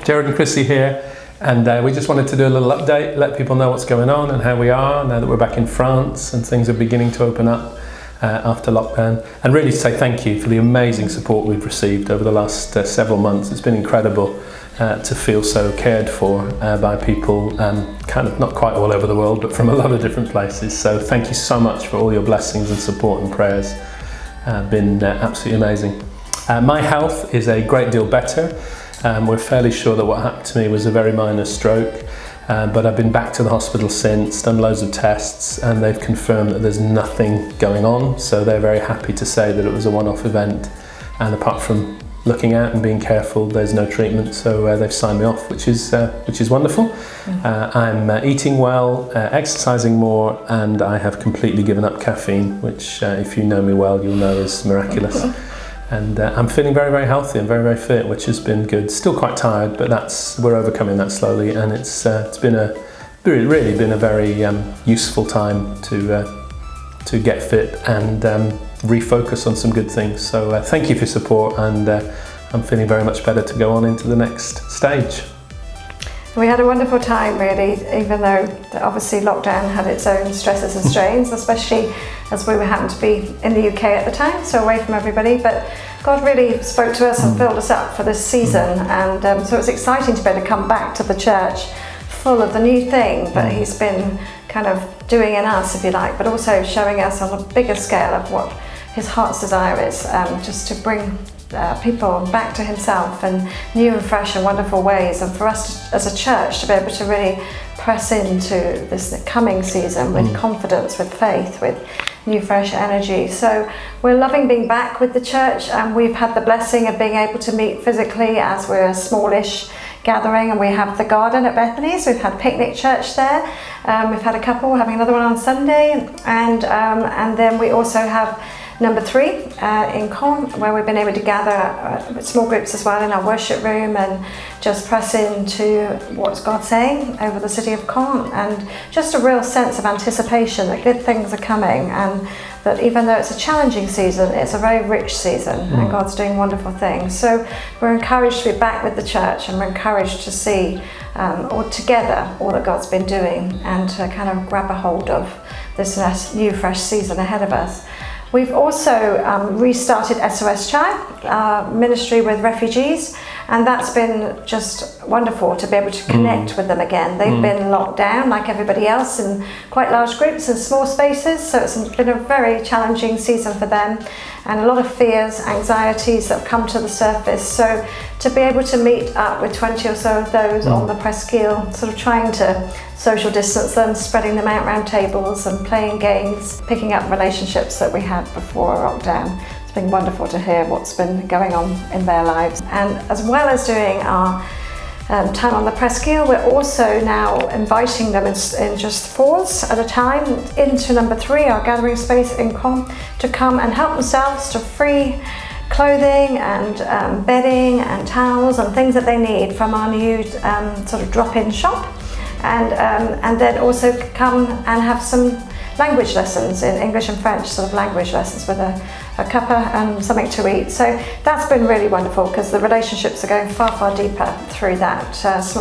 Jared and Chrissy here, and we just wanted to do a little update, let people know what's going on and how we are now that we're back in France and things are beginning to open up after lockdown, and really say thank you for the amazing support we've received over the last several months. It's been incredible to feel so cared for by people kind of not quite all over the world, but from a lot of different places. So thank you so much for all your blessings and support and prayers. Been absolutely amazing. My health is a great deal better. We're fairly sure that what happened to me was a very minor stroke, but I've been back to the hospital since, done loads of tests, and they've confirmed that there's nothing going on. So they're very happy to say that it was a one-off event, and apart from looking out and being careful, there's no treatment. So they've signed me off, which is wonderful. I'm eating well, exercising more, and I have completely given up caffeine, which if you know me well, you'll know is miraculous. And I'm feeling very, very healthy and very, very fit, which has been good. Still quite tired, but we're overcoming that slowly, and it's really been a very useful time to get fit and refocus on some good things. So thank you for your support, and I'm feeling very much better to go on into the next stage. We had a wonderful time, really, even though obviously lockdown had its own stresses and strains, especially as we happened to be in the UK at the time, so away from everybody. But God really spoke to us and filled us up for this season, and so it's exciting to be able to come back to the church full of the new thing that He's been kind of doing in us, if you like, but also showing us on a bigger scale of what His heart's desire is, just to bring people back to Himself in new and fresh and wonderful ways, and for us as a church to be able to really press into this coming season with confidence, with faith, with new fresh energy. So we're loving being back with the church, and we've had the blessing of being able to meet physically as we're a smallish gathering, and we have the garden at Bethany, so we've had picnic church there. We've had a couple, we're having another one on Sunday, and then we also have number 3 in Caen, where we've been able to gather small groups as well in our worship room and just press into what's God saying over the city of Caen, and just a real sense of anticipation that good things are coming, and that even though it's a challenging season, it's a very rich season, and God's doing wonderful things. So we're encouraged to be back with the church, and we're encouraged to see all together all that God's been doing, and to kind of grab a hold of this new fresh season ahead of us. We've also restarted SOS Chai, ministry with refugees, and that's been just wonderful to be able to connect with them again. They've been locked down like everybody else in quite large groups and small spaces, so it's been a very challenging season for them, and a lot of fears, anxieties that have come to the surface. So to be able to meet up with 20 or so of those on the presqu'île, sort of trying to social distance them, spreading them out around tables and playing games, picking up relationships that we had before lockdown. It's been wonderful to hear what's been going on in their lives. And as well as doing our time on the presqu'île, we're also now inviting them in just 4s at a time into number 3, our gathering space in Caen, to come and help themselves to free clothing and bedding and towels and things that they need from our new sort of drop-in shop, and then also come and have some language lessons in English and French, sort of language lessons with a cuppa and something to eat. So that's been really wonderful, because the relationships are going far, far deeper through that,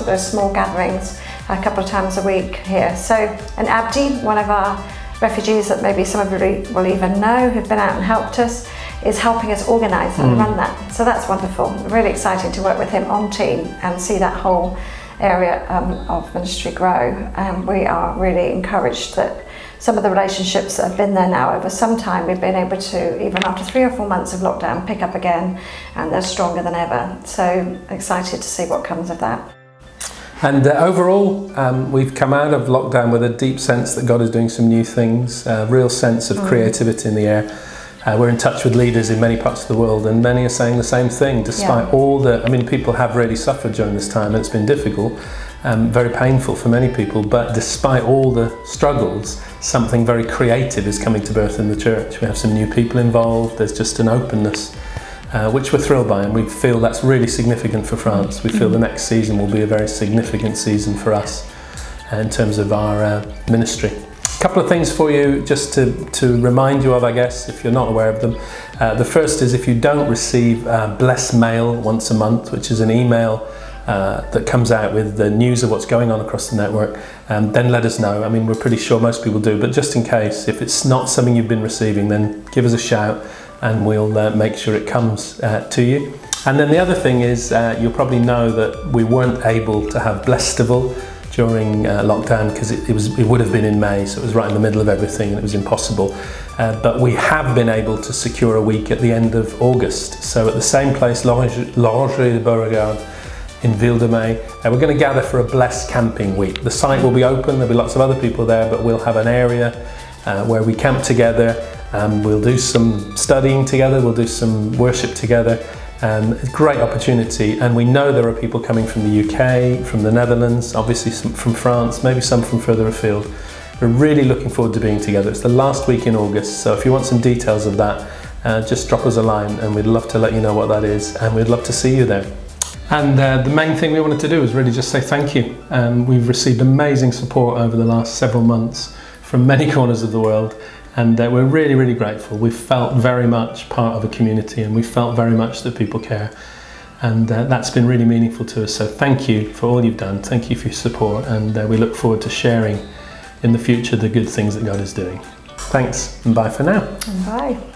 those small gatherings a couple of times a week here. So, and Abdi, one of our refugees that maybe some of you will even know, who've been out and helped us, is helping us organise and run that. So that's wonderful. Really exciting to work with him on team and see that whole area of ministry grow. And we are really encouraged that some of the relationships that have been there now over some time, we've been able to, even after 3 or 4 months of lockdown, pick up again, and they're stronger than ever. So excited to see what comes of that. And overall, we've come out of lockdown with a deep sense that God is doing some new things, a real sense of creativity in the air. We're in touch with leaders in many parts of the world, and many are saying the same thing, despite all the, people have really suffered during this time, and it's been difficult, very painful for many people, but despite all the struggles, something very creative is coming to birth in the church. We have some new people involved, there's just an openness, which we're thrilled by, and we feel that's really significant for France. We feel the next season will be a very significant season for us in terms of our ministry. A couple of things for you just to remind you of, I guess, if you're not aware of them. The first is, if you don't receive Bless Mail once a month, which is an email that comes out with the news of what's going on across the network, then let us know. I mean, we're pretty sure most people do, but just in case, if it's not something you've been receiving, then give us a shout and we'll make sure it comes to you. And then the other thing is, you'll probably know that we weren't able to have Blestival during lockdown because it would have been in May, so it was right in the middle of everything and it was impossible. But we have been able to secure a week at the end of August. So at the same place, L'Orangerie de Beauregard in Ville de Mai, we're going to gather for a Blessed Camping Week. The site will be open, there'll be lots of other people there, but we'll have an area where we camp together, and we'll do some studying together, we'll do some worship together. It's a great opportunity, and we know there are people coming from the UK, from the Netherlands, obviously some from France, maybe some from further afield. We're really looking forward to being together. It's the last week in August, so if you want some details of that, just drop us a line and we'd love to let you know what that is, and we'd love to see you there. And the main thing we wanted to do is really just say thank you. We've received amazing support over the last several months from many corners of the world. And we're really, really grateful. We've felt very much part of a community, and we felt very much that people care. And that's been really meaningful to us. So thank you for all you've done. Thank you for your support. And we look forward to sharing in the future the good things that God is doing. Thanks, and bye for now. And bye.